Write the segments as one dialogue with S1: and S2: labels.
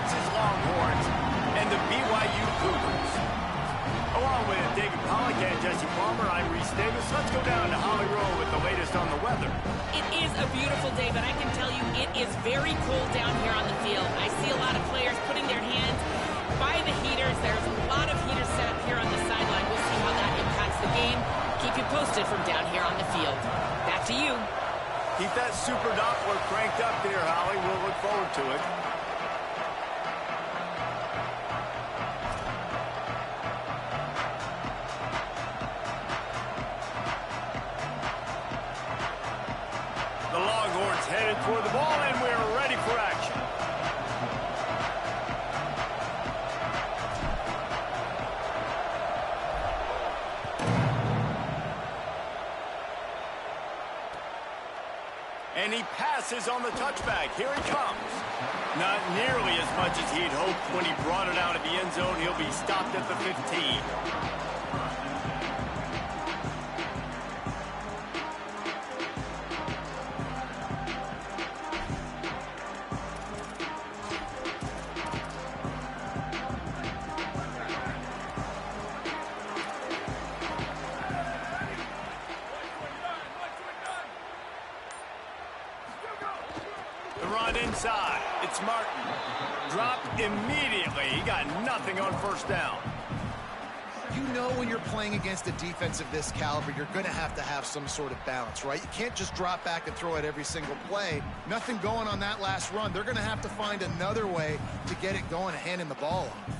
S1: Texas Longhorns and the BYU Cougars. Along with David Pollack and Jesse Palmer, I'm Reese Davis. Let's go down to Holly Rowe with the latest on the weather.
S2: It is a beautiful day, but I can tell you it is very cold down here on the field. I see a lot of players putting their hands by the heaters. There's a lot of heaters set up here on the sideline. We'll see how that impacts the game. Keep you posted from down here on the field. Back to you.
S1: Keep that super Doppler cranked up there, Holly. We'll look forward to it. The Longhorns headed toward the ball, and we're ready for action. And he passes on the touchback. Here he comes. Not nearly as much as he'd hoped when he brought it out of the end zone. He'll be stopped at the 15. Inside, it's Martin. Dropped immediately. He got nothing on first down.
S3: You know when you're playing against a defense of this caliber, you're going to have some sort of balance, right? You can't just drop back and throw it every single play. Nothing going on that last run. They're going to have to find another way to get it going and handing the ball off.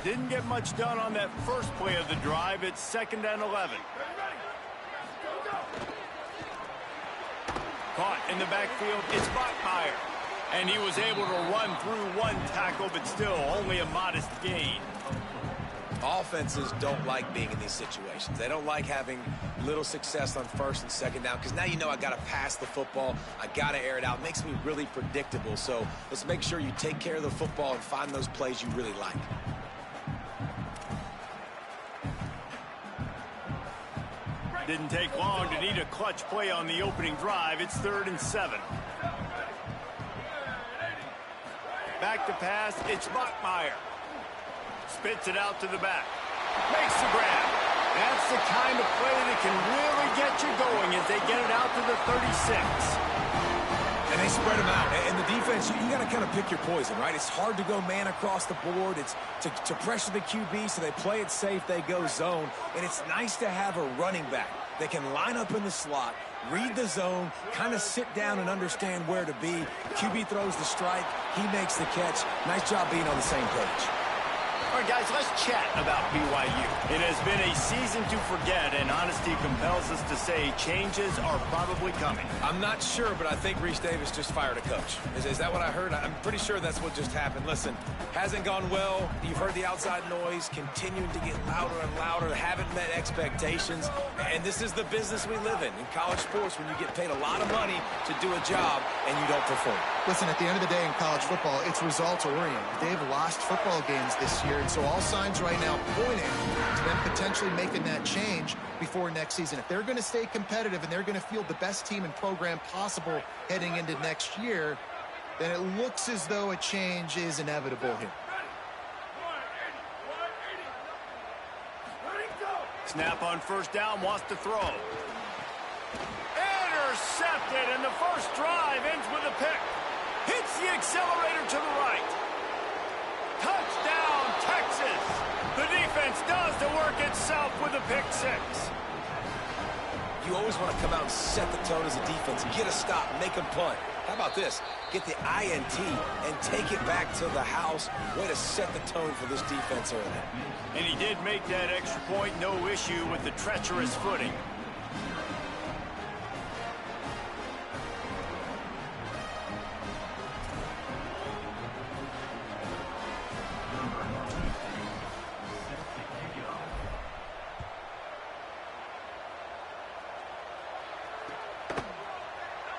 S1: Didn't get much done on that first play of the drive. It's 2nd and 11. Caught in the backfield, it's Bachmeier. And he was able to run through one tackle, but still only a modest gain.
S4: Offenses don't like being in these situations. They don't like having little success on 1st and 2nd down because now you know I got to pass the football. I got to air it out. It makes me really predictable. So let's make sure you take care of the football and find those plays you really like.
S1: Didn't take long to need a clutch play on the opening drive. It's 3rd and 7. Back to pass. It's Bachmeier. Spits it out to the back. Makes the grab. That's the kind of play that can really get you going as they get it out to the 36.
S5: And they spread them out. And the defense, you got to kind of pick your poison, right? It's hard to go man across the board. It's to pressure the QB, so they play it safe, they go zone. And it's nice to have a running back that can line up in the slot, read the zone, kind of sit down and understand where to be. QB throws the strike, he makes the catch. Nice job being on the same page.
S1: All right, guys, let's chat about BYU. It has been a season to forget, and honesty compels us to say changes are probably coming.
S4: I'm not sure, but I think Reese Davis just fired a coach. Is that what I heard? I'm pretty sure that's what just happened. Listen, hasn't gone well. You've heard the outside noise continuing to get louder and louder. Haven't met expectations. And this is the business we live in college sports, when you get paid a lot of money to do a job and you don't perform.
S3: Listen, at the end of the day in college football, it's results-oriented. They've lost football games this year, and so all signs right now pointing to them potentially making that change before next season. If they're going to stay competitive and they're going to field the best team and program possible heading into next year, then it looks as though a change is inevitable here.
S1: Snap on first down, wants to throw. Intercepted, and the first drive ends with a pick. Hits the accelerator to the right. Touchdown, Texas. The defense does the work itself with a pick 6.
S4: You always want to come out and set the tone as a defense. Get a stop, make them punt. How about this? Get the INT and take it back to the house. Way to set the tone for this defense early.
S1: And he did make that extra point, no issue with the treacherous footing.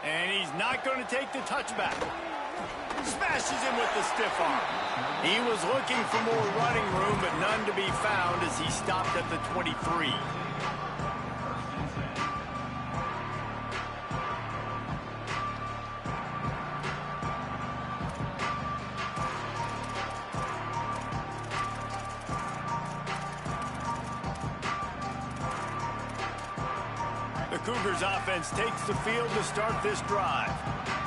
S1: And he's not going to take the touchback. Smashes him with the stiff arm. He was looking for more running room, but none to be found as he stopped at the 23. The Cougars offense takes the field to start this drive.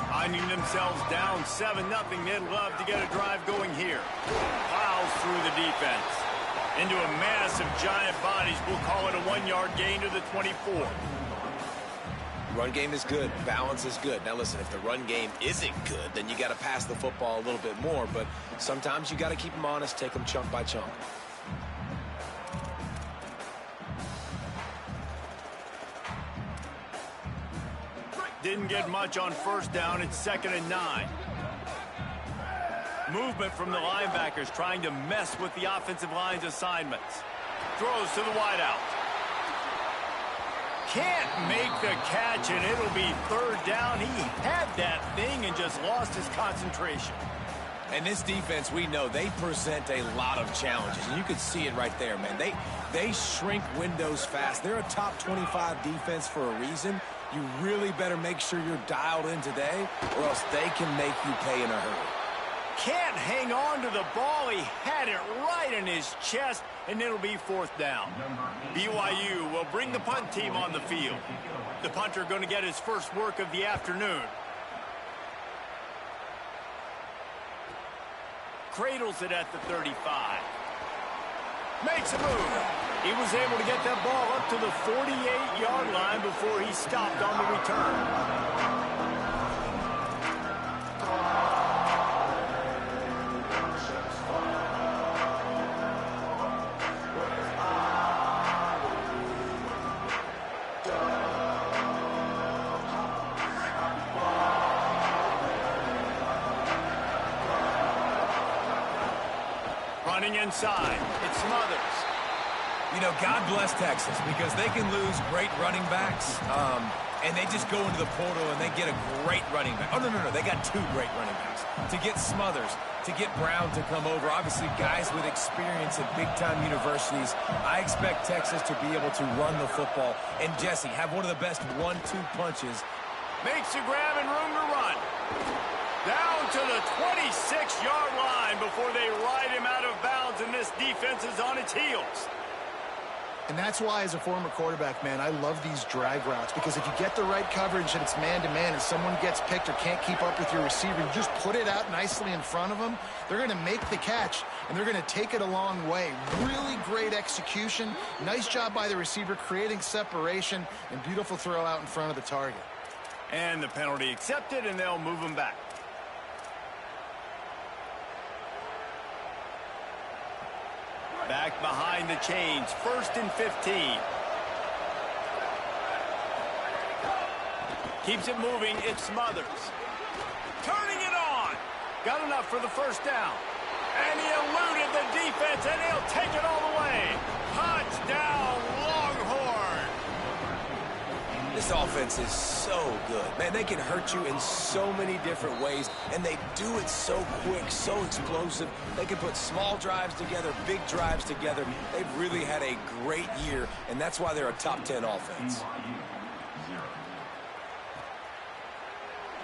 S1: Finding themselves down 7-0, they'd love to get a drive going here. Plows through the defense. Into a mass of giant bodies. We'll call it a 1-yard gain to the 24.
S4: Run game is good. Balance is good. Now listen, if the run game isn't good, then you got to pass the football a little bit more. But sometimes you got to keep them honest, take them chunk by chunk.
S1: Didn't get much on first down. It's 2nd and 9. Movement from the linebackers trying to mess with the offensive line's assignments. Throws to the wideout. Can't make the catch, and it'll be 3rd down. He had that thing and just lost his concentration.
S5: And this defense, we know, they present a lot of challenges. And you can see it right there, man. They shrink windows fast. They're a top 25 defense for a reason. You really better make sure you're dialed in today, or else they can make you pay in a hurry.
S1: Can't hang on to the ball. He had it right in his chest, and it'll be 4th down. BYU will bring the punt team on the field. The punter going to get his first work of the afternoon. Cradles it at the 35. Makes a move. He was able to get that ball up to the 48-yard line before he stopped on the return. Running inside, it's Smothers.
S5: You know, God bless Texas, because they can lose great running backs, and they just go into the portal and they get a great running back. Oh, no, they got 2 great running backs. To get Smothers, to get Brown to come over, obviously guys with experience at big-time universities, I expect Texas to be able to run the football. And Jesse, have one of the best 1-2 punches.
S1: Makes a grab and room to run. Down to the 26-yard line before they ride him out of bounds, and this defense is on its heels.
S3: And that's why, as a former quarterback, man, I love these drag routes, because if you get the right coverage and it's man-to-man and someone gets picked or can't keep up with your receiver, you just put it out nicely in front of them, they're going to make the catch, and they're going to take it a long way. Really great execution. Nice job by the receiver creating separation, and beautiful throw out in front of the target.
S1: And the penalty accepted, and they'll move him back. Back behind the chains, 1st and 15. Keeps it moving, it's Smothers. Turning it on. Got enough for the 1st down. And he eluded the defense, and he'll take it all the way. Touchdown, Longhorn.
S4: This offense is so good. Man, they can hurt you in so many different ways, and they do it so quick, so explosive. They can put small drives together, big drives together. They've really had a great year, and that's why they're a top 10 offense.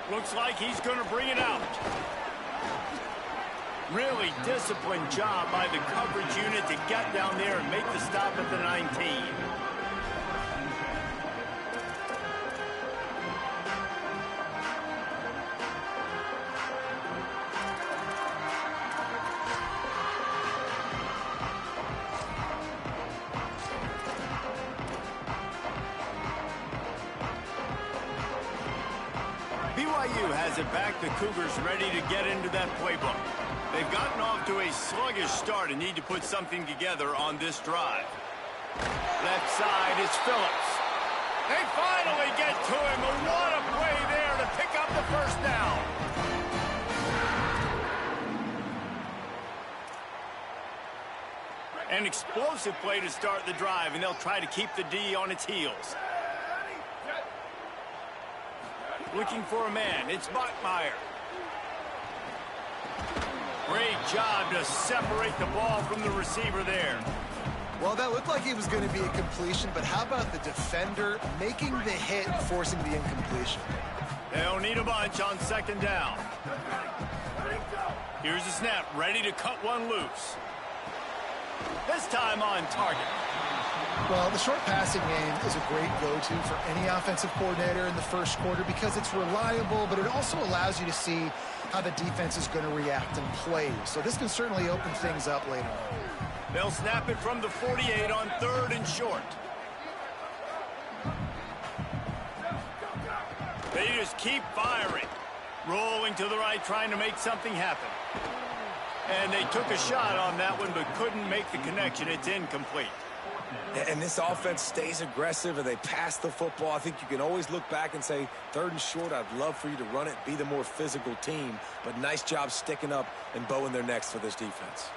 S1: Looks like he's going to bring it out. Really disciplined job by the coverage unit to get down there and make the stop at the 19. BYU has it back. The Cougars ready to get into that playbook. They've gotten off to a sluggish start and need to put something together on this drive. Left side is Phillips. They finally get to him. What a play there to pick up the 1st down. An explosive play to start the drive, and they'll try to keep the D on its heels. Looking for a man. It's Bachmeier. Great job to separate the ball from the receiver there.
S3: Well, that looked like it was going to be a completion, but how about the defender making the hit and forcing the incompletion?
S1: They'll need a bunch on second down. Here's the snap, ready to cut one loose. This time on target.
S3: Well, the short passing game is a great go-to for any offensive coordinator in the first quarter because it's reliable, but it also allows you to see how the defense is going to react and play. So this can certainly open things up later on.
S1: They'll snap it from the 48 on 3rd and short. They just keep firing. Rolling to the right, trying to make something happen. And they took a shot on that one, but couldn't make the connection. It's incomplete.
S5: And this offense stays aggressive and they pass the football. I think you can always look back and say, 3rd and short, I'd love for you to run it, be the more physical team. But nice job sticking up and bowing their necks for this defense.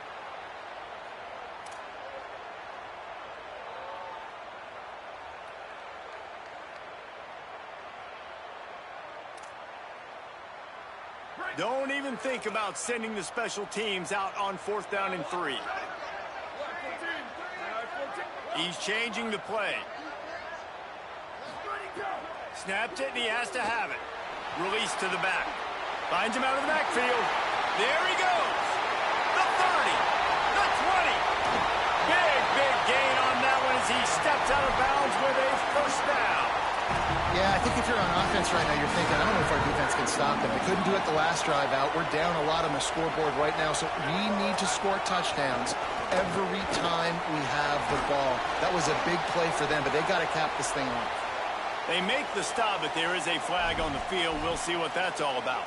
S1: Don't even think about sending the special teams out on 4th down and 3. He's changing the play. Snaps it, and he has to have it. Release to the back. Finds him out of the backfield. There he goes. The 30. The 20. Big gain on that one as he steps out of bounds with a first down.
S3: Yeah, I think if you're on offense right now, you're thinking, I don't know if our defense can stop them. They couldn't do it the last drive out. We're down a lot on the scoreboard right now, so we need to score touchdowns every time we have the ball. That was a big play for them, but they got to cap this thing off.
S1: They make the stop, but there is a flag on the field. We'll see what that's all about.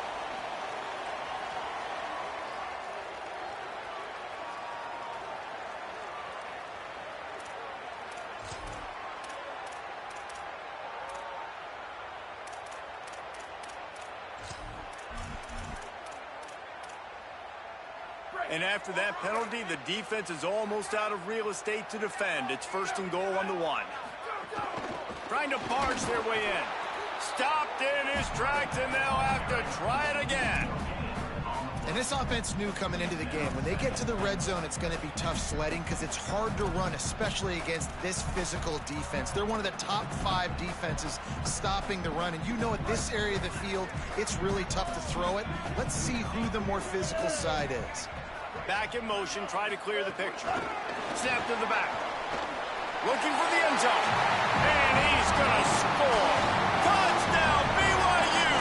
S1: And after that penalty, the defense is almost out of real estate to defend. It's 1st and goal on the 1. Trying to barge their way in. Stopped in his tracks, and they'll have to try it again.
S3: And this offense knew coming into the game, when they get to the red zone, it's going to be tough sledding because it's hard to run, especially against this physical defense. They're one of the top 5 defenses stopping the run. And you know at this area of the field, it's really tough to throw it. Let's see who the more physical side is.
S1: Back in motion, try to clear the picture. Snap to the back. Looking for the end zone. And he's going to score. Touchdown, BYU!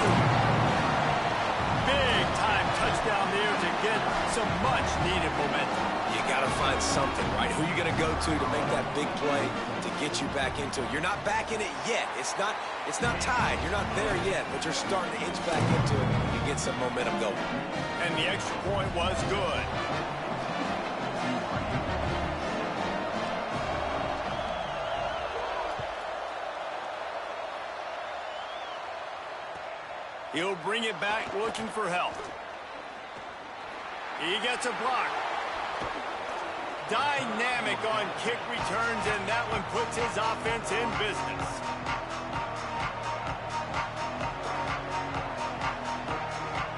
S1: Big-time touchdown there to get some much-needed momentum.
S5: You got to find something, right? Who are you going to go to make that big play to get you back into it? You're not back in it yet. It's not tied. You're not there yet, but you're starting to inch back into it. You get some momentum going.
S1: And the extra point was good. He'll bring it back looking for help. He gets a block. Dynamic on kick returns, and that one puts his offense in business.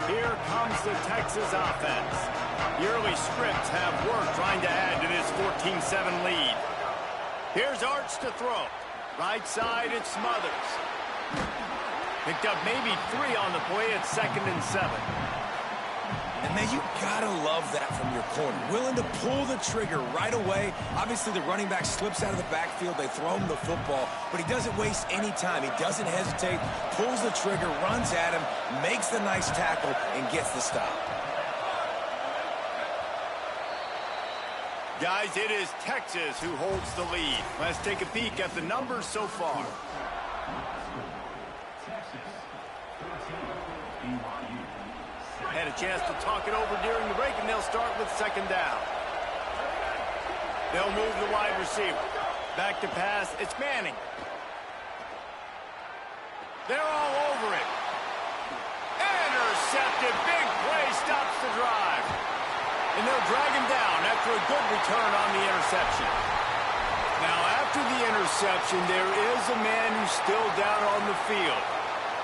S1: Here comes the Texas offense. The early scripts have worked trying to add to this 14-7 lead. Here's Arch to throw. Right side, it Smothers. Picked up maybe 3 on the play at 2nd and 7.
S5: And man, you gotta love that from your corner. Willing to pull the trigger right away. Obviously, the running back slips out of the backfield. They throw him the football, but he doesn't waste any time. He doesn't hesitate, pulls the trigger, runs at him, makes the nice tackle, and gets the stop.
S1: Guys, it is Texas who holds the lead. Let's take a peek at the numbers so far. Had a chance to talk it over during the break, and they'll start with 2nd down. They'll move the wide receiver. Back to pass. It's Manning. They're all over it. Intercepted. Big play stops the drive. And they'll drag him down after a good return on the interception. Now, after the interception, there is a man who's still down on the field.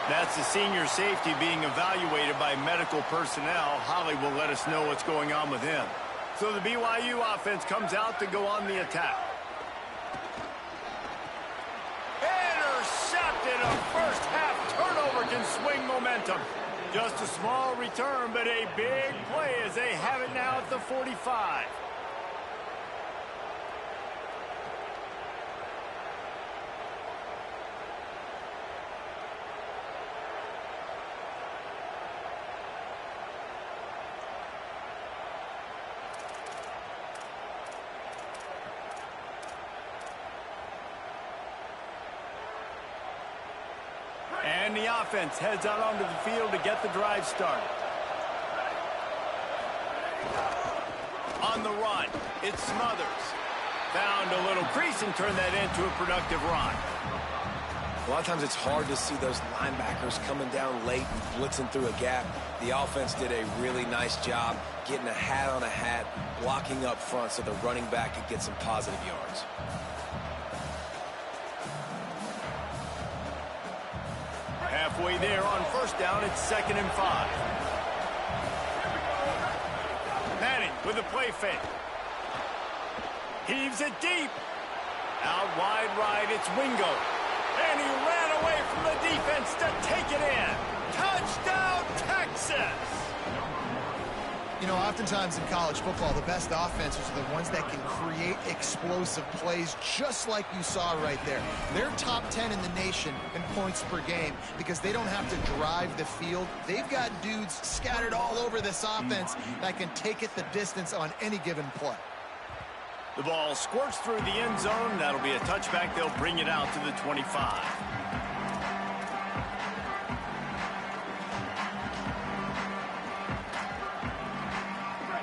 S1: That's the senior safety being evaluated by medical personnel. Holly will let us know what's going on with him. So the BYU offense comes out to go on the attack. Intercepted. A first half turnover can swing momentum. Just a small return, but a big play as they have it now at the 45. And the offense heads out onto the field to get the drive started. On the run, it's Smothers. Found a little crease and turned that into a productive run.
S4: A lot of times it's hard to see those linebackers coming down late and blitzing through a gap. The offense did a really nice job getting a hat on a hat, blocking up front so the running back could get some positive yards.
S1: Halfway there on first down, it's 2nd and 5. Manning with a play fake. Heaves it deep. Out wide right, it's Wingo. And he ran away from the defense to take it in. Touchdown, Texas!
S3: You know, oftentimes in college football, the best offenses are the ones that can create explosive plays, just like you saw right there. They're top 10 in the nation in points per game because they don't have to drive the field. They've got dudes scattered all over this offense that can take it the distance on any given play.
S1: The ball squirts through the end zone. That'll be a touchback. They'll bring it out to the 25.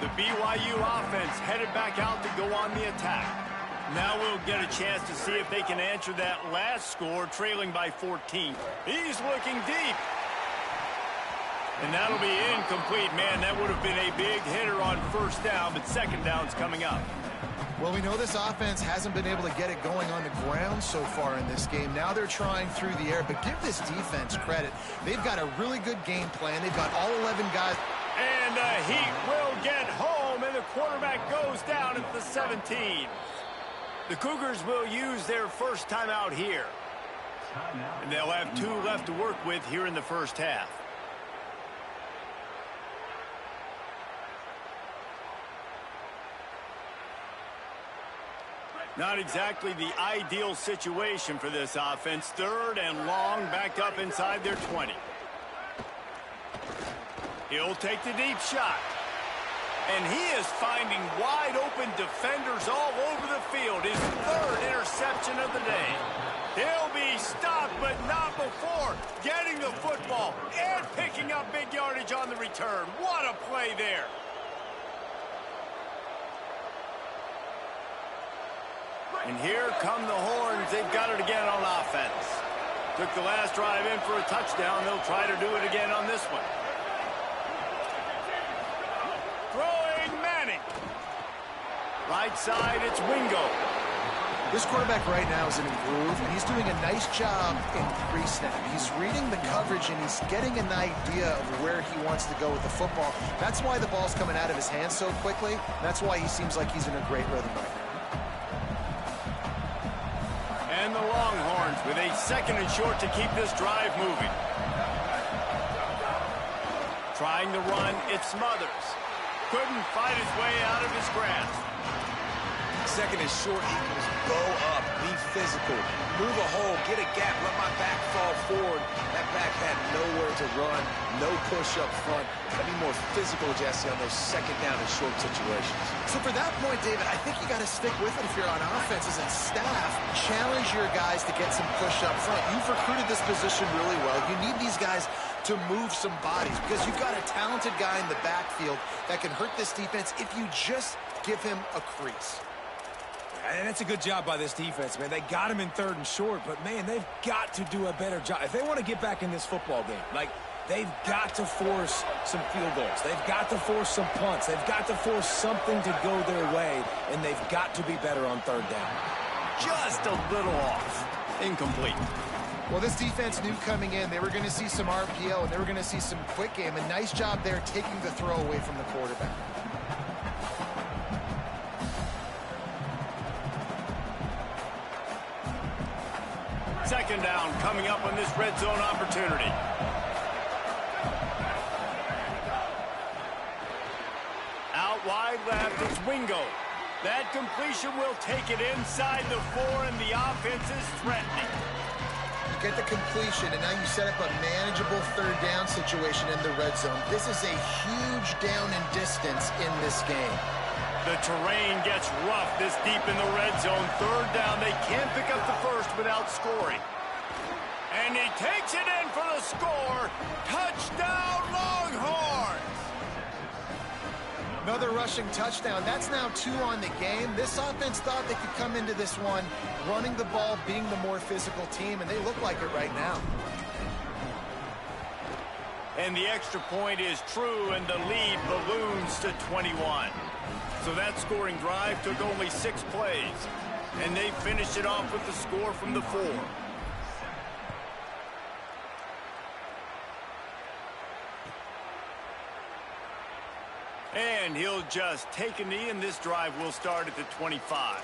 S1: The BYU offense headed back out to go on the attack. Now we'll get a chance to see if they can answer that last score, trailing by 14. He's looking deep. And that'll be incomplete. Man, that would have been a big hitter on first down, but second down's coming up.
S3: Well, we know this offense hasn't been able to get it going on the ground so far in this game. Now they're trying through the air, but give this defense credit. They've got a really good game plan. They've got all 11 guys.
S1: And the Heat will get home, and the quarterback goes down at the 17. The Cougars will use their first timeout here. And they'll have 2 left to work with here in the first half. Not exactly the ideal situation for this offense. 3rd and long, backed up inside their 20. He'll take the deep shot. And he is finding wide open defenders all over the field. His 3rd interception of the day. He'll be stopped, but not before getting the football and picking up big yardage on the return. What a play there. And here come the horns. They've got it again on offense. Took the last drive in for a touchdown. They'll try to do it again on this one. Throwing Manning. Right side, it's Wingo.
S3: This quarterback right now is in a groove, and he's doing a nice job in pre-snap. He's reading the coverage, and he's getting an idea of where he wants to go with the football. That's why the ball's coming out of his hands so quickly. That's why he seems like he's in a great rhythm right now.
S1: And the Longhorns with a 2nd and short to keep this drive moving. Trying to run, it's Smothers. Couldn't fight his way out of his grasp.
S4: 2nd and short equals go up, be physical, move a hole, get a gap, let my back fall forward. That back had nowhere to run, no push up front. Got to be more physical, Jesse, on those 2nd down and short situations.
S3: So for that point, David, I think you got to stick with it if you're on offense as a staff. Challenge your guys to get some push up front. You've recruited this position really well. You need these guys to move some bodies because you've got a talented guy in the backfield that can hurt this defense if you just give him a crease.
S5: And that's a good job by this defense, man. They got him in 3rd and short, but, man, they've got to do a better job. If they want to get back in this football game, like, they've got to force some field goals. They've got to force some punts. They've got to force something to go their way, and they've got to be better on 3rd down.
S1: Just a little off. Incomplete.
S3: Well, this defense knew coming in they were going to see some RPO and they were going to see some quick game. A nice job there taking the throw away from the quarterback.
S1: Second down coming up on this red zone opportunity. Out wide left, it's Wingo. That completion will take it inside the 4, and the offense is threatening.
S3: You get the completion, and now you set up a manageable third down situation in the red zone. This is a huge down in distance in this game.
S1: The terrain gets rough this deep in the red zone. Third down, they can't pick up the first without scoring. And he takes it in for the score. Touchdown, Longhorns!
S3: Another rushing touchdown. That's now 2 on the game. This offense thought they could come into this one running the ball, being the more physical team, and they look like it right now.
S1: And the extra point is true, and the lead balloons to 21. So that scoring drive took only 6 plays, and they finished it off with the score from the 4. And he'll just take a knee, and this drive will start at the 25.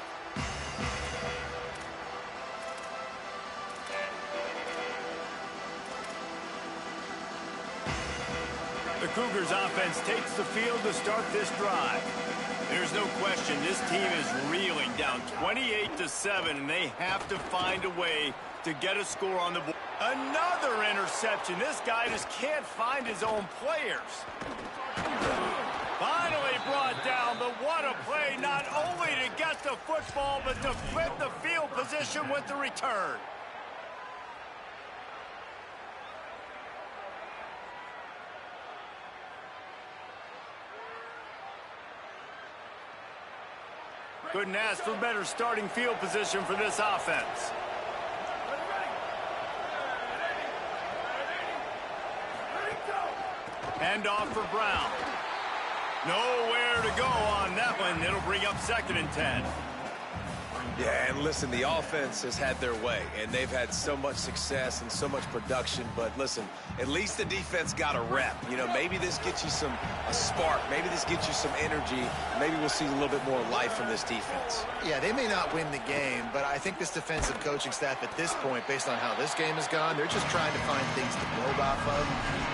S1: The Cougars offense takes the field to start this drive. There's no question this team is reeling down 28-7, and they have to find a way to get a score on the board. Another interception. This guy just can't find his own players. Finally brought down, but what a play, not only to get the football, but to flip the field position with the return. Couldn't ask for better starting field position for this offense. Hand off for Brown. Nowhere to go on that one. It'll bring up 2nd and 10.
S4: Yeah, and listen, the offense has had their way, and they've had so much success and so much production. But listen, at least the defense got a rep. You know, maybe this gets you a spark. Maybe this gets you some energy. Maybe we'll see a little bit more life from this defense.
S3: Yeah, they may not win the game, but I think this defensive coaching staff at this point, based on how this game has gone, they're just trying to find things to build off of.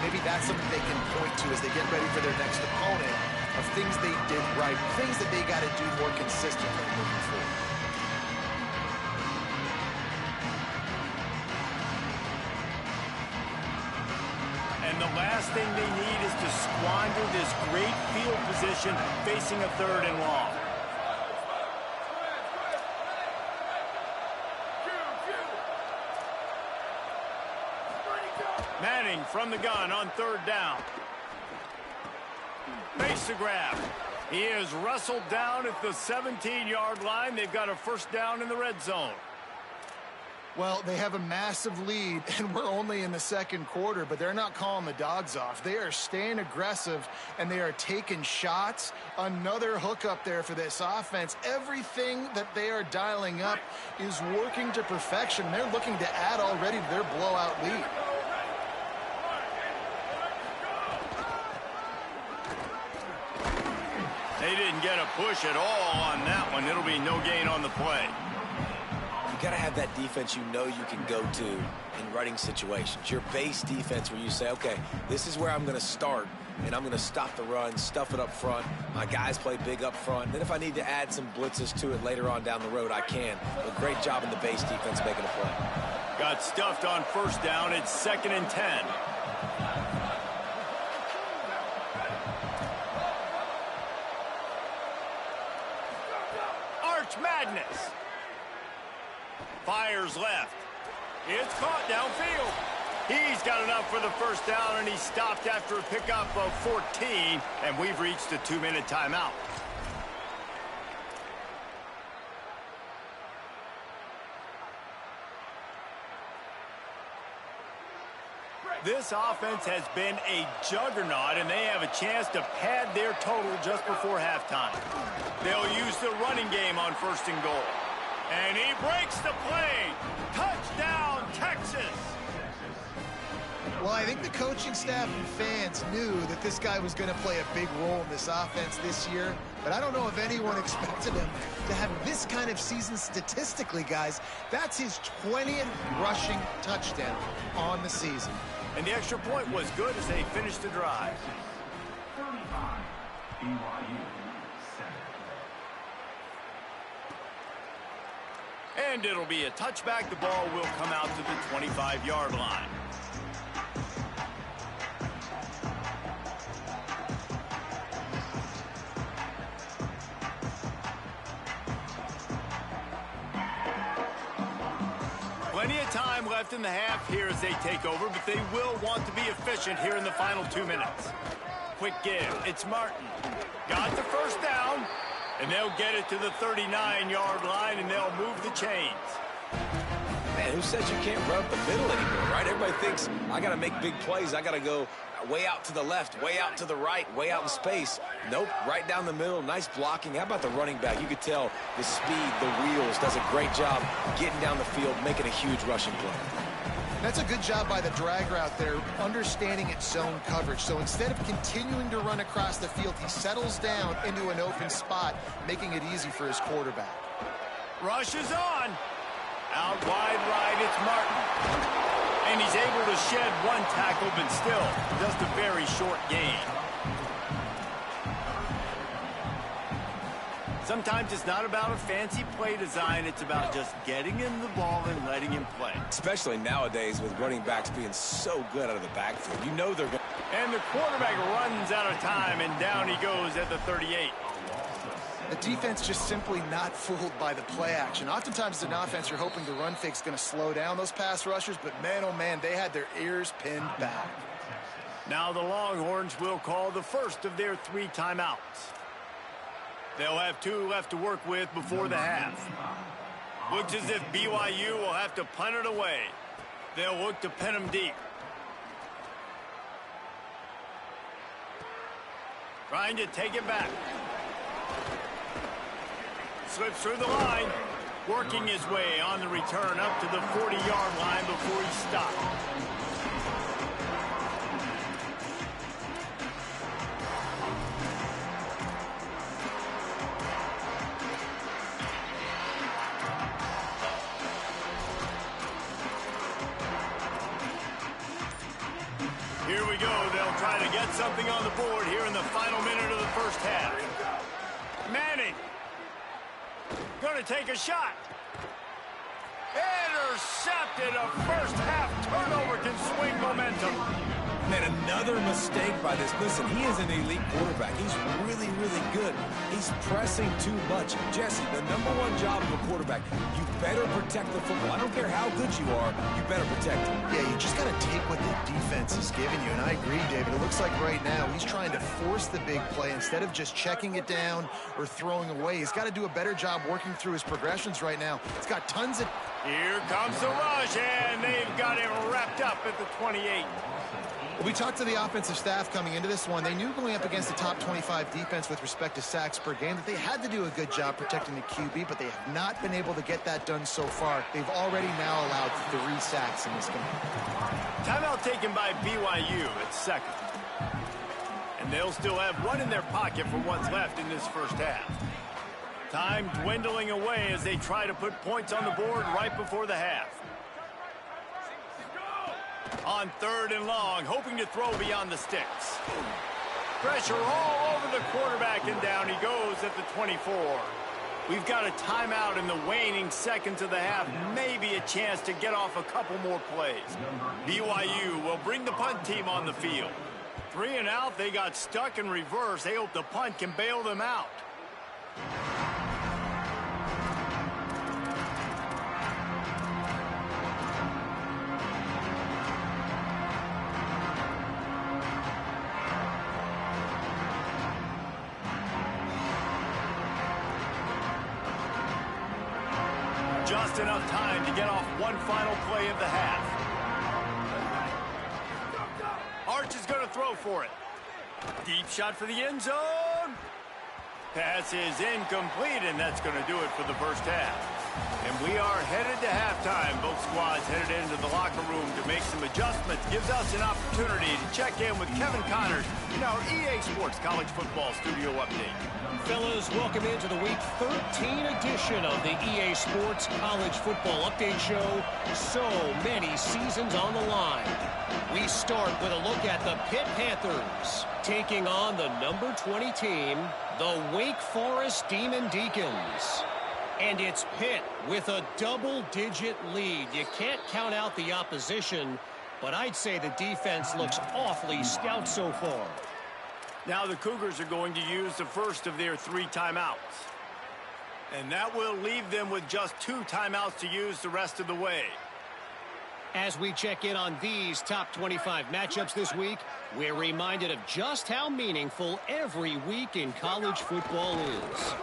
S3: Maybe that's something they can point to as they get ready for their next opponent, of things they did right, things that they got to do more consistently moving forward.
S1: And the last thing they need is to squander this great field position facing a 3rd and long. Manning from the gun on 3rd down. Makes the grab. He is wrestled down at the 17-yard line. They've got a 1st down in the red zone.
S3: Well, they have a massive lead, and we're only in the 2nd quarter, but they're not calling the dogs off. They are staying aggressive, and they are taking shots. Another hook up there for this offense. Everything that they are dialing up is working to perfection. They're looking to add already to their blowout lead.
S1: They didn't get a push at all on that one. It'll be no gain on the play.
S4: You got to have that defense you know you can go to in running situations. Your base defense where you say, okay, this is where I'm going to start, and I'm going to stop the run, stuff it up front. My guys play big up front. Then if I need to add some blitzes to it later on down the road, I can. But great job in the base defense making a play.
S1: Got stuffed on 1st down. It's 2nd and 10. Arch Madness. Fires left. It's caught downfield. He's got enough for the 1st down, and he stopped after a pickup of 14, and we've reached a 2-minute timeout. This offense has been a juggernaut, and they have a chance to pad their total just before halftime. They'll use the running game on 1st and goal. And he breaks the play. Touchdown, Texas.
S3: Well, I think the coaching staff and fans knew that this guy was going to play a big role in this offense this year, but I don't know if anyone expected him to have this kind of season statistically, guys. That's his 20th rushing touchdown on the season.
S1: And the extra point was good as they finished the drive.
S6: 35, BYU 7.
S1: And it'll be a touchback. The ball will come out to the 25-yard line. Plenty of time left in the half here as they take over, but they will want to be efficient here in the final 2 minutes. Quick give. It's Martin. Got the first down, and they'll get it to the 39-yard line, and they'll move the chains.
S4: Man, who says you can't rub the middle anymore, right? Everybody thinks, I got to make big plays. I got to go way out to the left, way out to the right, way out in space. Nope, right down the middle. Nice blocking. How about the running back? You could tell the speed, the wheels, does a great job getting down the field, making a huge rushing play.
S3: That's a good job by the drag route there, understanding its zone coverage. So instead of continuing to run across the field, he settles down into an open spot, making it easy for his quarterback.
S1: Rush is on. Out wide right, it's Martin. And he's able to shed one tackle, but still just a very short gain. Sometimes it's not about a fancy play design. It's about just getting him the ball and letting him play.
S4: Especially nowadays with running backs being so good out of the backfield. You know they're going.
S1: And the quarterback runs out of time, and down he goes at the 38.
S3: The defense just simply not fooled by the play action. Oftentimes as an offense, you're hoping the run fake's going to slow down those pass rushers, but man, oh man, they had their ears pinned back.
S1: Now the Longhorns will call the first of their 3 timeouts. They'll have 2 left to work with before the half. Looks as if BYU will have to punt it away. They'll look to pin them deep. Trying to take it back. Slips through the line. Working his way on the return up to the 40-yard line before he stopped. Here we go. They'll try to get something on the board here in the final minute of the first half. Manning. Going to take a shot. Intercepted. A first half turnover can swing momentum.
S5: Man, another mistake by this. Listen, he is an elite quarterback. He's really, really good. He's pressing too much. Jesse, the #1 job of a quarterback, you better protect the football. I don't care how good you are, you better protect it.
S3: Yeah, you just got to take what the defense is giving you, and I agree, David. It looks like right now he's trying to force the big play instead of just checking it down or throwing away. He's got to do a better job working through his progressions right now. He's got tons of...
S1: Here comes the rush, and they've got him wrapped up at the 28.
S3: We talked to the offensive staff coming into this one. They knew going up against the top 25 defense with respect to sacks per game that they had to do a good job protecting the QB, but they have not been able to get that done so far. They've already now allowed 3 sacks in this game.
S1: Timeout taken by BYU at second. And they'll still have 1 in their pocket for what's left in this first half. Time dwindling away as they try to put points on the board right before the half. On 3rd and long, hoping to throw beyond the sticks. Pressure all over the quarterback, and down he goes at the 24. We've got a timeout in the waning seconds of the half. Maybe a chance to get off a couple more plays. BYU will bring the punt team on the field. 3 and out, they got stuck in reverse. They hope the punt can bail them out. Just enough time to get off one final play of the half. Arch is going to throw for it. Deep shot for the end zone. Pass is incomplete, and that's going to do it for the first half. And we are headed to halftime. Both squads headed into the locker room to make some adjustments. Gives us an opportunity to check in with Kevin Connors in our EA Sports College Football Studio Update.
S7: Fellas, welcome into the Week 13 edition of the EA Sports College Football Update Show. So many seasons on the line. We start with a look at the Pitt Panthers taking on the number 20 team, the Wake Forest Demon Deacons. And it's Pitt with a double-digit lead. You can't count out the opposition, but I'd say the defense looks awfully stout so far.
S1: Now the Cougars are going to use the first of their 3 timeouts. And that will leave them with just 2 timeouts to use the rest of the way.
S7: As we check in on these top 25 matchups this week, we're reminded of just how meaningful every week in college football is.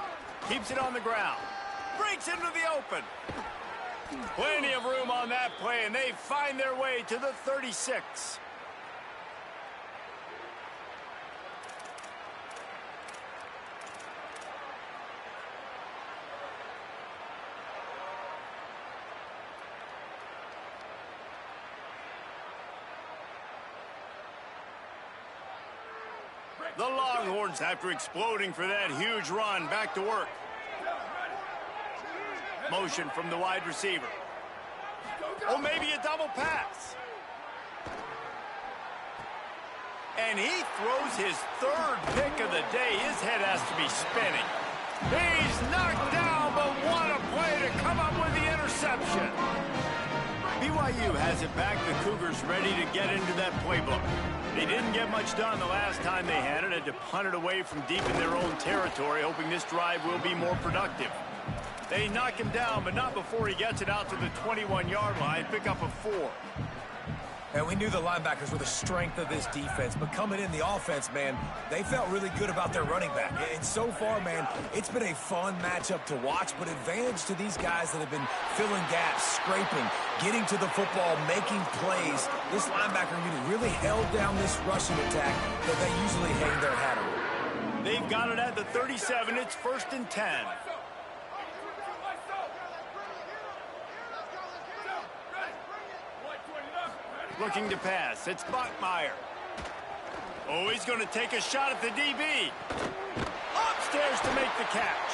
S1: Keeps it on the ground. Breaks into the open. Plenty of room on that play, and they find their way to the 36. The Longhorns, after exploding for that huge run, back to work. Motion from the wide receiver. Oh, maybe a double pass. And he throws his 3rd pick of the day. His head has to be spinning. He's knocked down, but what a play to come up with the interception. BYU has it back. The Cougars ready to get into that playbook. They didn't get much done the last time they had to punt it away from deep in their own territory, hoping this drive will be more productive. They knock him down, but not before he gets it out to the 21-yard line. Pick up a 4.
S5: And we knew the linebackers were the strength of this defense, but coming in the offense, man, they felt really good about their running back. And so far, man, it's been a fun matchup to watch, but advantage to these guys that have been filling gaps, scraping, getting to the football, making plays. This linebacker unit really held down this rushing attack that they usually hang their hat on.
S1: They've got it at the 37. It's 1st and 10. Looking to pass. It's Bachmeier. Oh, he's going to take a shot at the DB. Upstairs to make the catch.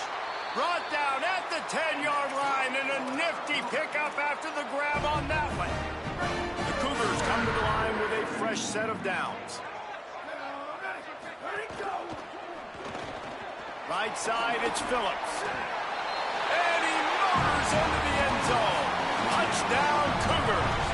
S1: Brought down at the 10-yard line, and a nifty pickup after the grab on that one. The Cougars come to the line with a fresh set of downs. Right side, it's Phillips. And he motors into the end zone. Touchdown, Cougars.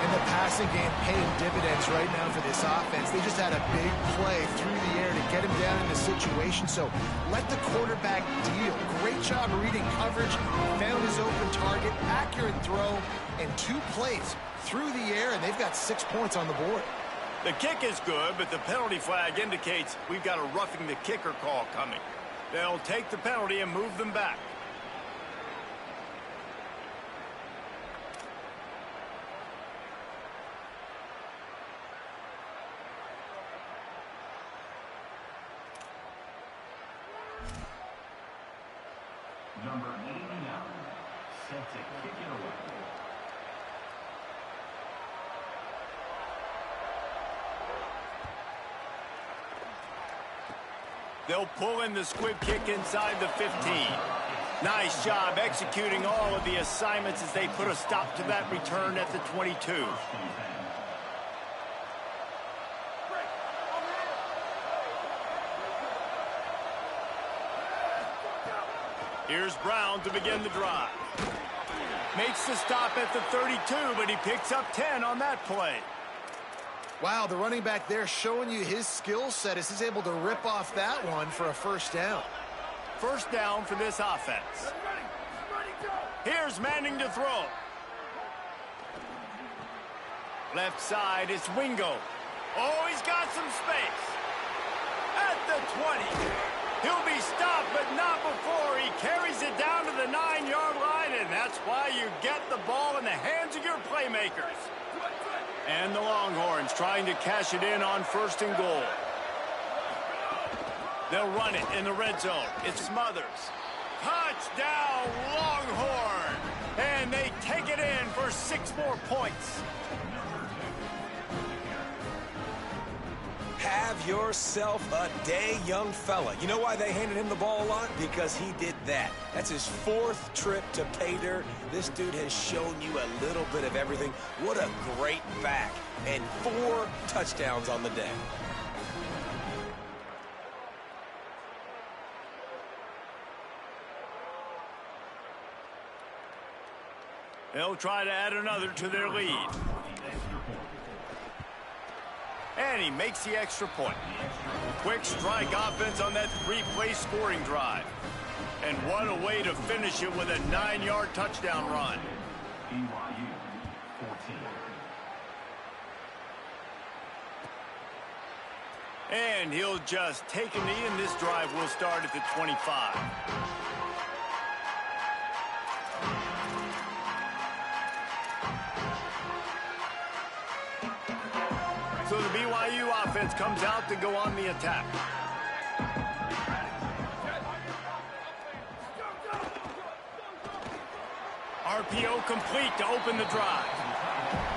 S3: And the passing game paying dividends right now for this offense. They just had a big play through the air to get him down in the situation. So let the quarterback deal. Great job reading coverage. Found his open target. Accurate throw. And 2 plays through the air, and they've got 6 points on the board.
S1: The kick is good, but the penalty flag indicates we've got a roughing the kicker call coming. They'll take the penalty and move them back.
S6: Number 89, set to kick it away.
S1: They'll pull in the squib kick inside the 15. Nice job executing all of the assignments as they put a stop to that return at the 22. Here's Brown to begin the drive. Makes the stop at the 32, but he picks up 10 on that play.
S3: Wow, the running back there showing you his skill set as he's able to rip off that one for a 1st down.
S1: 1st down for this offense. Here's Manning to throw. Left side, it's Wingo. Oh, he's got some space. At the 20. He'll be stopped, but not before he carries it down to the 9-yard line, and that's why you get the ball in the hands of your playmakers. And the Longhorns trying to cash it in on 1st and goal. They'll run it in the red zone. It's Smothers. Touchdown, 6 more points.
S5: Have yourself a day, young fella. You know why they handed him the ball a lot? Because he did that. That's his 4th trip to pay dirt. This dude has shown you a little bit of everything. What a great back. And 4 touchdowns on the day.
S1: They'll try to add another to their lead. And he makes the extra point. Quick strike offense on that 3-play scoring drive. And what a way to finish it with a 9-yard touchdown run.
S6: BYU 14.
S1: And he'll just take a knee, and this drive will start at the 25. So the BYU offense comes out to go on the attack. RPO complete to open the drive.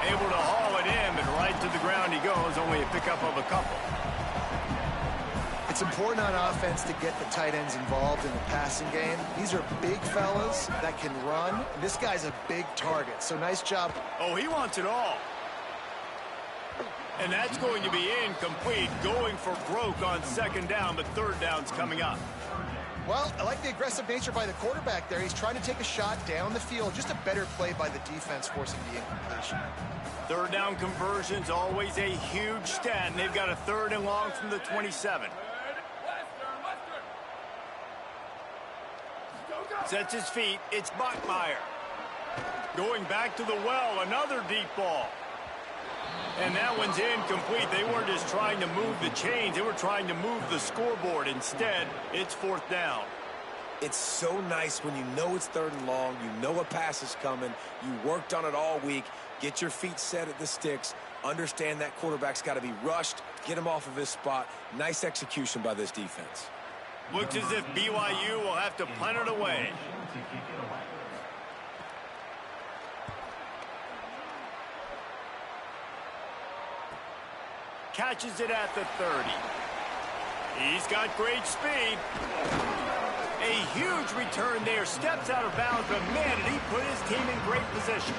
S1: Able to haul it in, but right to the ground he goes, only a pickup of a couple.
S3: It's important on offense to get the tight ends involved in the passing game. These are big fellas that can run. This guy's a big target, so nice job.
S1: Oh, he wants it all. And that's going to be incomplete, going for broke on 2nd down, but 3rd down's coming up.
S3: Well, I like the aggressive nature by the quarterback there. He's trying to take a shot down the field. Just a better play by the defense forcing the incompletion.
S1: 3rd down conversion's always a huge stat, and they've got a 3rd and long from the 27. Sets his feet. It's Bachmeier. Going back to the well, another deep ball. And that one's incomplete. They weren't just trying to move the chains. They were trying to move the scoreboard. Instead, it's 4th down.
S5: It's so nice when you know it's 3rd and long, you know a pass is coming, you worked on it all week, get your feet set at the sticks, understand that quarterback's got to be rushed, get him off of his spot. Nice execution by this defense.
S1: Looks as if BYU will have to punt it away. Catches it at the 30. He's got great speed. A huge return there. Steps out of bounds, but man, did he put his team in great position.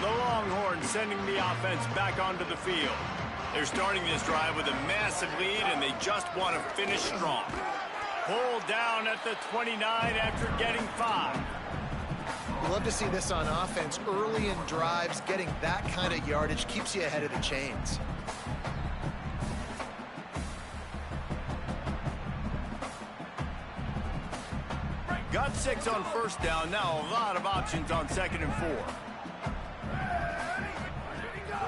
S1: The Longhorns sending the offense back onto the field. They're starting this drive with a massive lead, and they just want to finish strong. Pulled down at the 29 after getting 5.
S3: We love to see this on offense. Early in drives, getting that kind of yardage keeps you ahead of the chains.
S1: Got 6 on 1st down. Now a lot of options on 2nd and 4.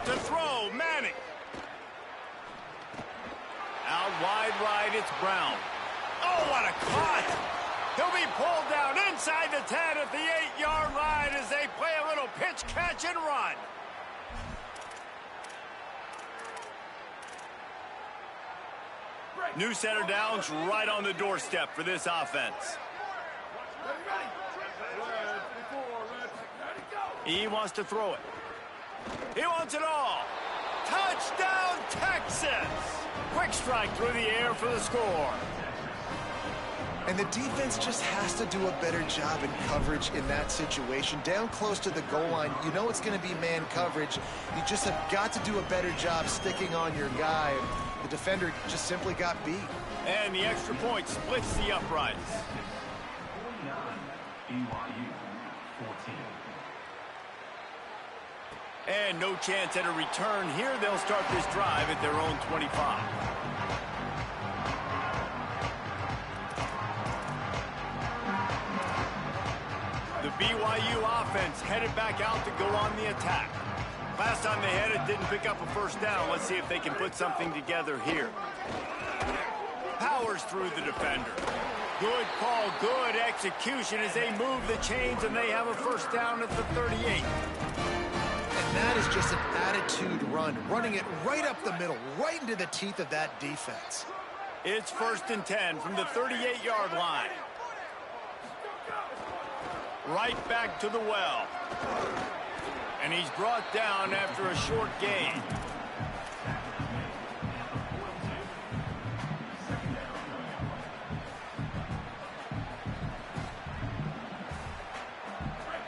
S1: To throw, Manning. Out wide right, it's Brown. Oh, what a cut! He'll be pulled down inside the 10 at the 8-yard line as they play a little pitch, catch, and run. New set of downs right on the doorstep for this offense. He wants to throw it. He wants it all. Touchdown, Texas! Quick strike through the air for the score.
S3: And the defense just has to do a better job in coverage in that situation. Down close to the goal line, you know it's going to be man coverage. You just have got to do a better job sticking on your guy. The defender just simply got beat.
S1: And the extra point splits the uprights.
S6: 49, BYU 14.
S1: And no chance at a return here. They'll start this drive at their own 25. The BYU offense headed back out to go on the attack. Last time they had it, didn't pick up a 1st down. Let's see if they can put something together here. Powers through the defender. Good call, good execution as they move the chains, and they have a 1st down at the 38.
S3: And And that is just an attitude run, running it right up the middle, right into the teeth of that defense.
S1: It's 1st and 10 from the 38-yard line. Right back to the well. And he's brought down after a short gain.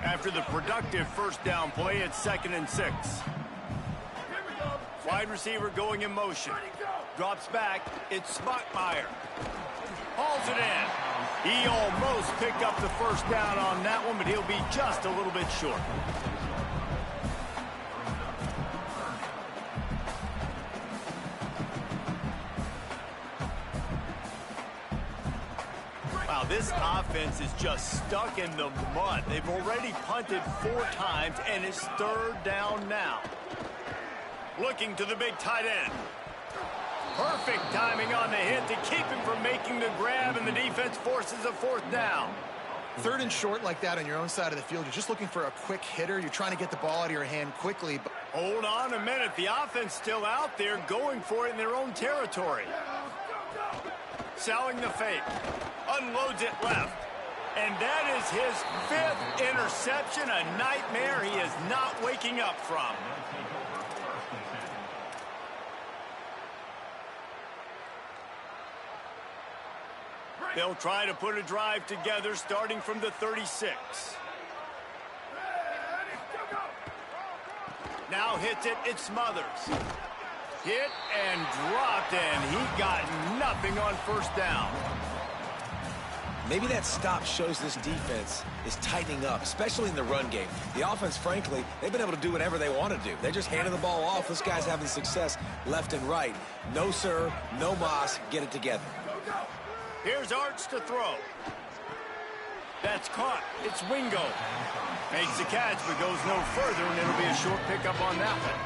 S1: After the productive first down play, it's 2nd and 6. Wide receiver going in motion. Drops back. It's Smockmeyer. Hauls it in. He almost picked up the first down on that one, but he'll be just a little bit short. Wow, this offense is just stuck in the mud. They've already punted 4 times, and it's 3rd down now. Looking to the big tight end. Perfect timing on the hit to keep him from making the grab, and the defense forces a 4th down.
S3: 3rd and short like that on your own side of the field. You're just looking for a quick hitter. You're trying to get the ball out of your hand quickly. But
S1: hold on a minute. The offense still out there going for it in their own territory. Selling the fake. Unloads it left. And that is his 5th interception. A nightmare he is not waking up from. They'll try to put a drive together starting from the 36. Now hits it. It's Smothers. Hit and dropped, and he got nothing on 1st down.
S5: Maybe that stop shows this defense is tightening up, especially in the run game. The offense, frankly, they've been able to do whatever they want to do. They're just handing the ball off. This guy's having success left and right. No, sir. No, Moss. Get it together.
S1: Here's Arch to throw. That's caught. It's Wingo. Makes the catch, but goes no further, and it'll be a short pickup on that one.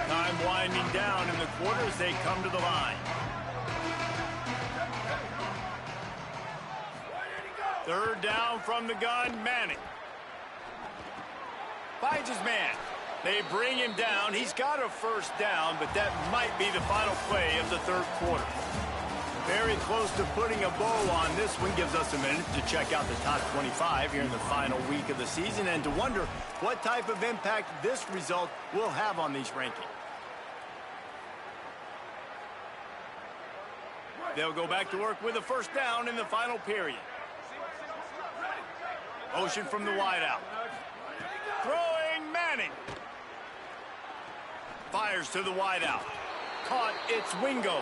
S1: Time winding down in the quarter as they come to the line. 3rd down from the gun, Manning. Finds his man. They bring him down. He's got a 1st down, but that might be the final play of the 3rd quarter. Very close to putting a bow on this one. Gives us a minute to check out the top 25 here in the final week of the season and to wonder what type of impact this result will have on these rankings. They'll go back to work with a 1st down in the final period. Motion from the wideout. Throwing Manning. Fires to the wideout. Caught, it's Wingo.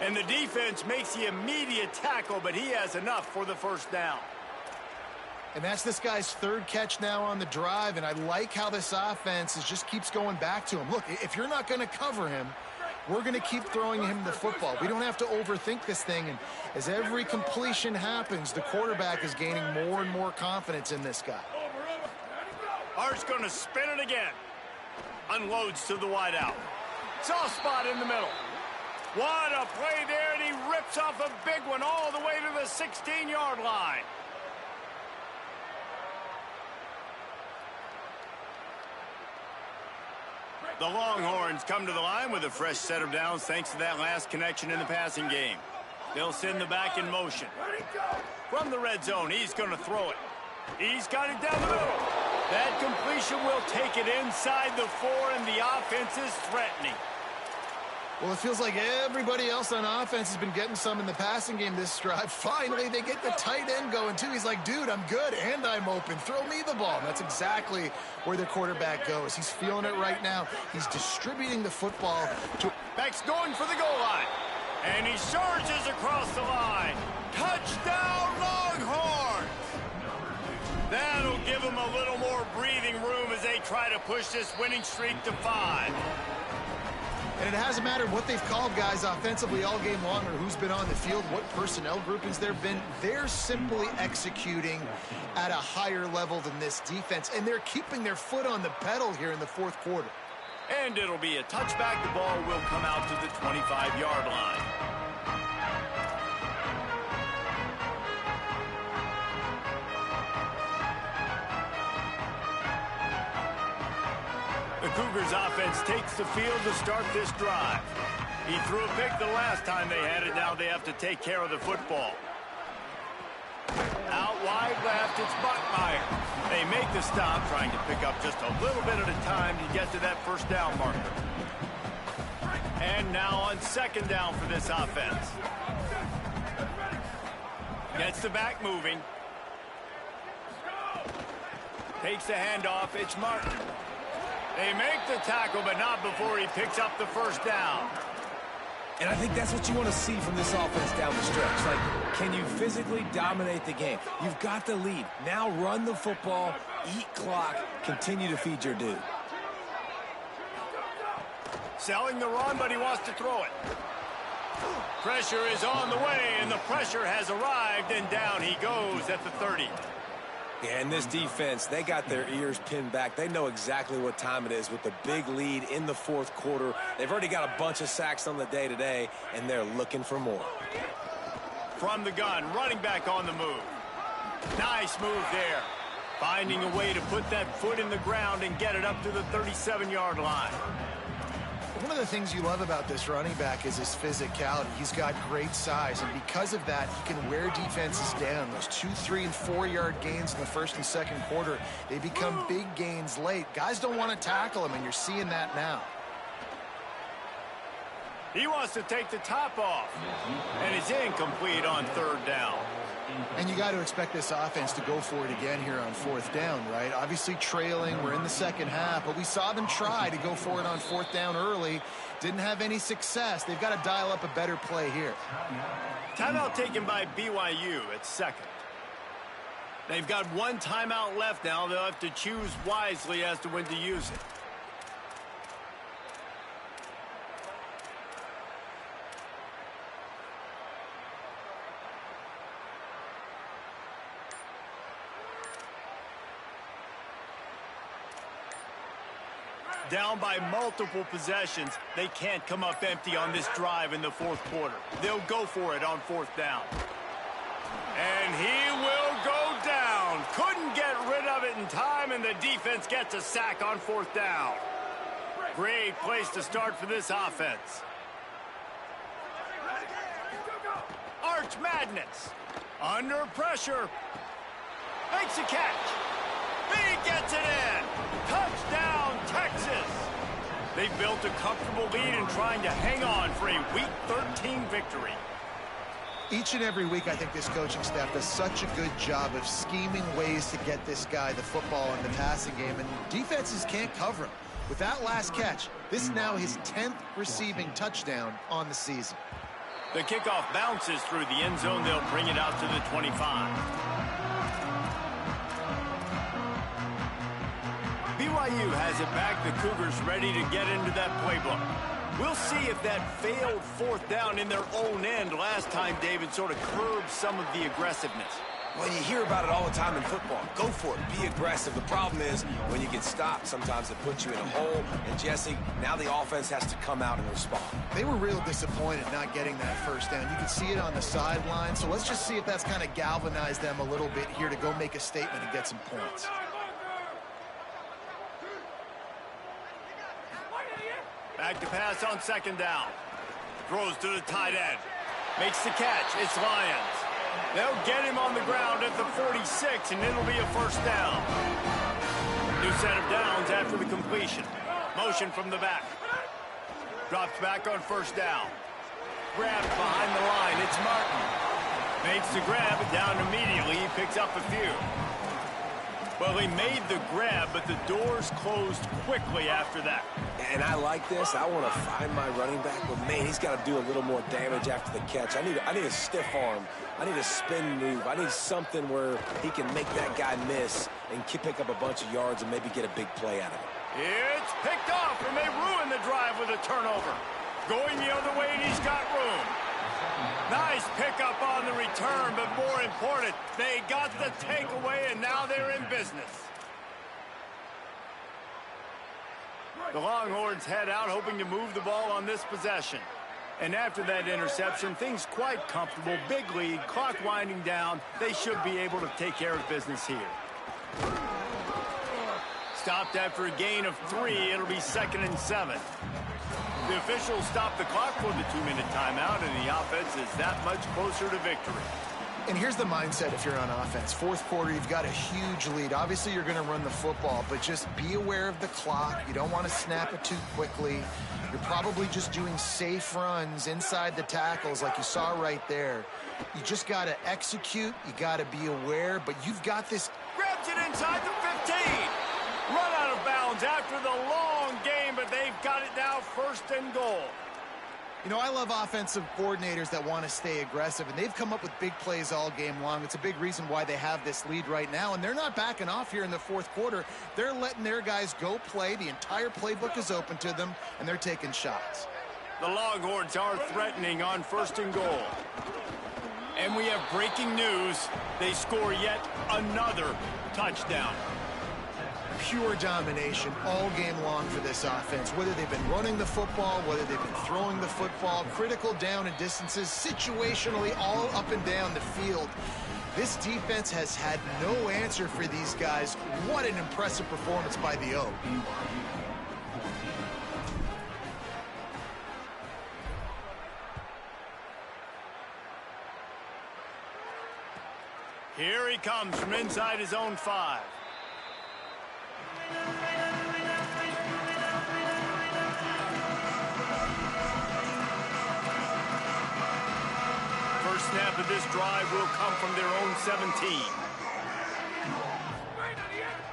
S1: And the defense makes the immediate tackle, but he has enough for the 1st down.
S3: And that's this guy's 3rd catch now on the drive, and I like how this offense just keeps going back to him. Look, if you're not going to cover him, we're going to keep throwing him the football. We don't have to overthink this thing, and as every completion happens, the quarterback is gaining more and more confidence in this guy.
S1: Art's going to spin it again. Unloads to the wideout. Soft spot in the middle. What a play there, and he rips off a big one all the way to the 16-yard line. The Longhorns come to the line with a fresh set of downs thanks to that last connection in the passing game. They'll send the back in motion. From the red zone, he's going to throw it. He's got it down the middle. That completion will take it inside the 4, and the offense is threatening.
S3: Well, it feels like everybody else on offense has been getting some in the passing game this drive. Finally, they get the tight end going, too. He's like, dude, I'm good, and I'm open. Throw me the ball. And that's exactly where the quarterback goes. He's feeling it right now. He's distributing the football.
S1: Back's going for the goal line. And he surges across the line. Touchdown, Longhorns! That'll give them a little more breathing room as they try to push this winning streak to 5.
S3: And it hasn't mattered what they've called guys offensively all game long or who's been on the field, what personnel groupings there have been. They're simply executing at a higher level than this defense, and they're keeping their foot on the pedal here in the 4th quarter.
S1: And it'll be a touchback. The ball will come out to the 25-yard line. The Cougars offense takes the field to start this drive. He threw a pick the last time they had it. Now they have to take care of the football. Out wide left, it's Buckmeyer. They make the stop, trying to pick up just a little bit at a time to get to that first down marker. And now on second down for this offense. Gets the back moving. Takes the handoff, it's Martin. They make the tackle, but not before he picks up the first down.
S5: And I think that's what you want to see from this offense down the stretch. Like, can you physically dominate the game? You've got the lead. Now run the football, eat clock, continue to feed your dude.
S1: Selling the run, but he wants to throw it. Pressure is on the way, and the pressure has arrived, and down he goes at the 30.
S5: Yeah, and this defense, they got their ears pinned back. They know exactly what time it is with the big lead in the fourth quarter. They've already got a bunch of sacks on the day today, and they're looking for more.
S1: From the gun, running back on the move. Nice move there. Finding a way to put that foot in the ground and get it up to the 37-yard line.
S3: One of the things you love about this running back is his physicality. He's got great size, and because of that, he can wear defenses down. Those 2-, 3-, and 4-yard gains in the first and second quarter, they become big gains late. Guys don't want to tackle him, and you're seeing that now.
S1: He wants to take the top off, and it's incomplete on third down.
S3: And you got to expect this offense to go for it again here on fourth down, right? Obviously trailing, we're in the second half, but we saw them try to go for it on fourth down early. Didn't have any success. They've got to dial up a better play here.
S1: Timeout taken by BYU at second. They've got one timeout left now. They'll have to choose wisely as to when to use it. Down by multiple possessions, they can't come up empty on this drive in the fourth quarter. They'll go for it on fourth down. And he will go down. Couldn't get rid of it in time, and the defense gets a sack on fourth down. Great place to start for this offense. Arch Madness. Under pressure. Makes a catch. He gets it in. Touchdown, Texas. They've built a comfortable lead and trying to hang on for a Week 13 victory.
S3: Each and every week, I think this coaching staff does such a good job of scheming ways to get this guy the football in the passing game, and defenses can't cover him. With that last catch, this is now his 10th receiving touchdown on the season.
S1: The kickoff bounces through the end zone. They'll bring it out to the 25. BYU has it back. The Cougars ready to get into that playbook. We'll see if that failed fourth down in their own end last time, David, sort of curbed some of the aggressiveness.
S5: Well, you hear about it all the time in football. Go for it. Be aggressive. The problem is when you get stopped, sometimes it puts you in a hole. And, Jesse, now the offense has to come out and respond.
S3: They were real disappointed not getting that first down. You can see it on the sideline. So let's just see if that's kind of galvanized them a little bit here to go make a statement and get some points.
S1: Back to pass on second down. Throws to the tight end. Makes the catch. It's Lions. They'll get him on the ground at the 46, and it'll be a first down. New set of downs after the completion. Motion from the back. Drops back on first down. Grabbed behind the line. It's Martin. Makes the grab, down immediately. He picks up a few. Well, he made the grab, but the doors closed quickly after that.
S5: And I like this. I want to find my running back, but, man, he's got to do a little more damage after the catch. I need a stiff arm. I need a spin move. I need something where he can make that guy miss and pick up a bunch of yards and maybe get a big play out of it.
S1: It's picked off, and they ruin the drive with a turnover. Going the other way, and he's got room. Nice pickup on the return, but more important, they got the takeaway, and now they're in business. The Longhorns head out hoping to move the ball on this possession. And after that interception, things quite comfortable. Big lead, clock winding down. They should be able to take care of business here. Stopped after a gain of 3. It'll be 2nd and 7. The officials stop the clock for the 2-minute timeout, and the offense is that much closer to victory.
S3: And here's the mindset if you're on offense. Fourth quarter, you've got a huge lead. Obviously, you're going to run the football, but just be aware of the clock. You don't want to snap it too quickly. You're probably just doing safe runs inside the tackles like you saw right there. You just got to execute. You got to be aware, but you've got this.
S1: Grabs it inside the 15. Run out of bounds after the long game, but they've got it now 1st and goal.
S3: You know, I love offensive coordinators that want to stay aggressive, and they've come up with big plays all game long. It's a big reason why they have this lead right now, and they're not backing off here in the fourth quarter. They're letting their guys go play. The entire playbook is open to them, and they're taking shots.
S1: The Longhorns are threatening on 1st and goal. And we have breaking news. They score yet another touchdown.
S3: Pure domination all game long for this offense. Whether they've been running the football, whether they've been throwing the football, critical down and distances, situationally all up and down the field. This defense has had no answer for these guys. What an impressive performance by the O.
S1: Here he comes from inside his own 5. First snap of this drive will come from their own 17.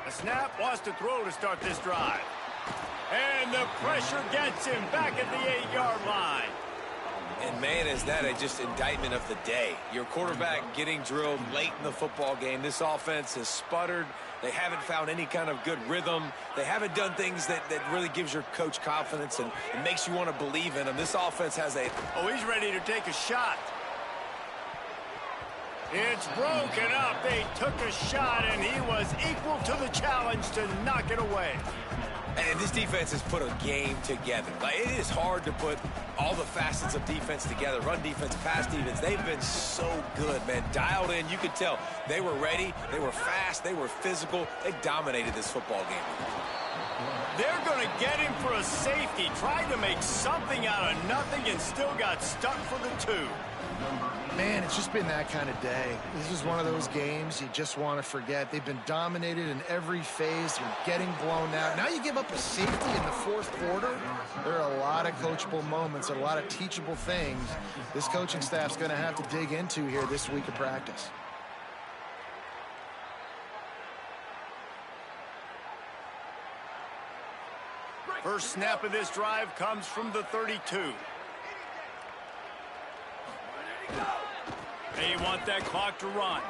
S1: The snap wants to throw to start this drive. And the pressure gets him back at the 8-yard line.
S4: And, man, is that just indictment of the day. Your quarterback getting drilled late in the football game. This offense has sputtered. They haven't found any kind of good rhythm. They haven't done things that really gives your coach confidence and makes you want to believe in them. This offense has a...
S1: Oh, he's ready to take a shot. It's broken up. They took a shot, and he was equal to the challenge to knock it away.
S4: And this defense has put a game together. Like, it is hard to put all the facets of defense together. Run defense, pass defense. They've been so good, man. Dialed in. You could tell they were ready. They were fast. They were physical. They dominated this football game.
S1: They're going to get him for a safety. Tried to make something out of nothing and still got stuck for the 2.
S3: Man, it's just been that kind of day. This is one of those games you just want to forget. They've been dominated in every phase. You're getting blown out. Now you give up a safety in the fourth quarter. There are a lot of coachable moments, a lot of teachable things this coaching staff's going to have to dig into here this week of practice.
S1: First snap of this drive comes from the 32. They want that clock to run.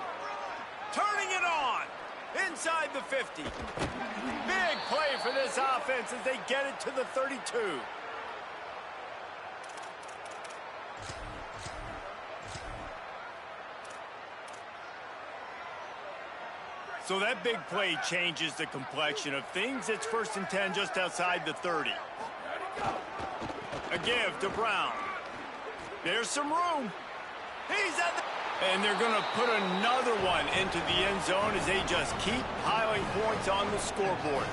S1: Turning it on. Inside the 50. Big play for this offense as they get it to the 32. So that big play changes the complexion of things. It's 1st and 10 just outside the 30. A give to Brown. There's some room. He's at the... And they're going to put another one into the end zone as they just keep piling points on the scoreboard.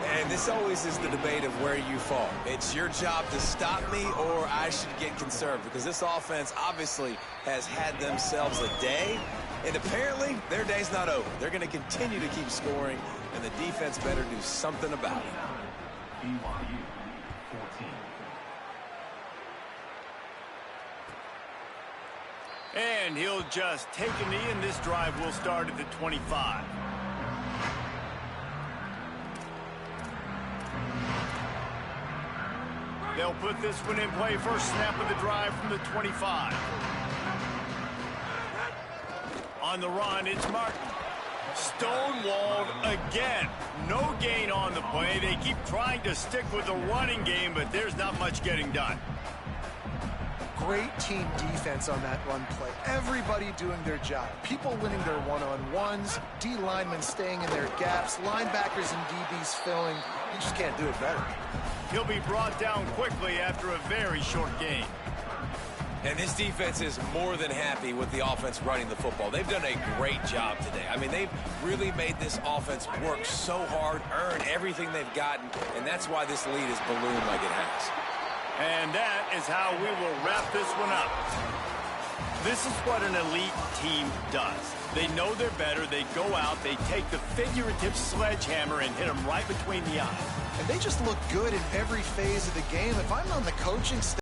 S4: And this always is the debate of where you fall. It's your job to stop me or I should get conserved because this offense obviously has had themselves a day, and apparently their day's not over. They're going to continue to keep scoring, and the defense better do something about it.
S6: BYU 14.
S1: And he'll just take a knee, and this drive will start at the 25. They'll put this one in play. First snap of the drive from the 25. On the run, it's Martin. Stonewalled again. No gain on the play. They keep trying to stick with the running game, but there's not much getting done.
S3: Great team defense on that run play. Everybody doing their job. People winning their one-on-ones, D linemen staying in their gaps, linebackers and DBs filling.
S5: You just can't do it better.
S1: He'll be brought down quickly after a very short game.
S4: And this defense is more than happy with the offense running the football. They've done a great job today. I mean, they've really made this offense work so hard, earn everything they've gotten, and that's why this lead is ballooned like it has.
S1: And that is how we will wrap this one up. This is what an elite team does. They know they're better. They go out, they take the figurative sledgehammer and hit them right between the eyes.
S3: And they just look good in every phase of the game. If I'm on the coaching staff,